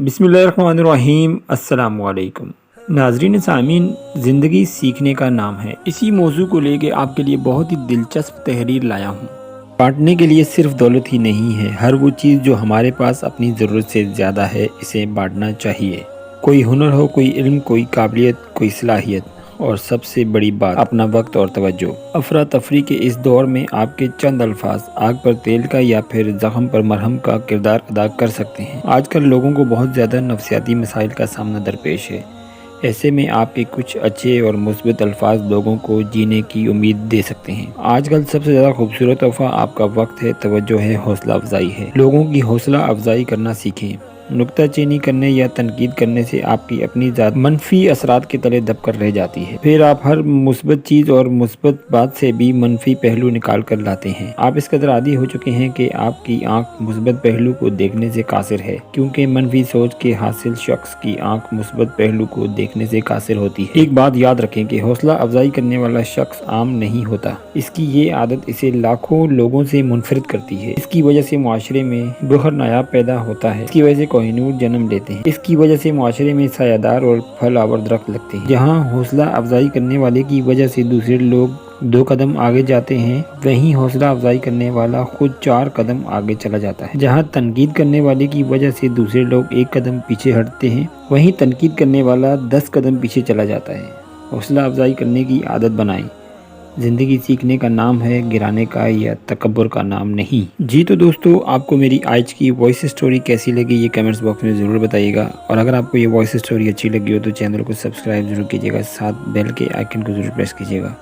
बिस्मिल्लाहिर्रहमानिर्रहीम। अस्सलाम वालेकुम नाजरीन सामीन, ज़िंदगी सीखने का नाम है। इसी मौजू को लेके आपके लिए बहुत ही दिलचस्प तहरीर लाया हूँ। बांटने के लिए सिर्फ दौलत ही नहीं है, हर वो चीज़ जो हमारे पास अपनी ज़रूरत से ज़्यादा है, इसे बांटना चाहिए। कोई हुनर हो, कोई इल्म, कोई काबिलियत, कोई सलाहियत, और सबसे बड़ी बात अपना वक्त और तवज्जो। अफरा तफरी के इस दौर में आपके चंद अल्फाज आग पर तेल का या फिर जख्म पर मरहम का किरदार अदा कर सकते हैं। आजकल लोगों को बहुत ज़्यादा नफसियाती मसाइल का सामना दरपेश है। ऐसे में आपके कुछ अच्छे और मुस्बत अल्फाज लोगों को जीने की उम्मीद दे सकते हैं। आजकल सबसे ज़्यादा खूबसूरत तोहफा आपका वक्त है, तवज्जो है, हौसला अफजाई है। लोगों की हौसला अफजाई करना सीखें। नुक्ताचीनी करने या तनकीद करने से आपकी अपनी ज़ात मनफी असरात के तले दब कर रह जाती है। फिर आप हर मुस्बत चीज़ और मुस्बत बात से भी मनफी पहलू निकाल कर लाते हैं। आप इस कदर आदी हो चुके हैं कि आपकी आंख मुस्बत पहलू को देखने से कासिर है, क्योंकि मनफी सोच के हासिल शख्स की आंख मुस्बत पहलू को देखने से कासिर होती है। एक बात याद रखें कि हौसला अफजाई करने वाला शख्स आम नहीं होता। इसकी ये आदत इसे लाखों लोगों से मुनफरिद करती है। इसकी वजह से मुआशरे में गौहर नायाब पैदा होता है। इसकी वजह से कोहिनूर जन्म लेते हैं। इसकी वजह से मुआशरे में सायादार और फल आवर दरख्त लगते हैं। जहाँ हौसला अफजाई करने वाले की वजह से दूसरे लोग 2 कदम आगे जाते हैं, वहीं हौसला अफजाई करने वाला खुद 4 कदम आगे चला जाता है। जहाँ तनकीद करने वाले की वजह से दूसरे लोग 1 कदम पीछे हटते हैं, वहीं तनकीद करने वाला 10 कदम पीछे चला जाता है। हौसला अफजाई करने की आदत बनाएं। ज़िंदगी सीखने का नाम है, गिराने का या तकब्बुर का नाम नहीं। जी तो दोस्तों, आपको मेरी आज की वॉइस स्टोरी कैसी लगी ये कमेंट्स बॉक्स में ज़रूर बताइएगा। और अगर आपको ये वॉइस स्टोरी अच्छी लगी हो तो चैनल को सब्सक्राइब जरूर कीजिएगा, साथ बेल के आइकन को ज़रूर प्रेस कीजिएगा।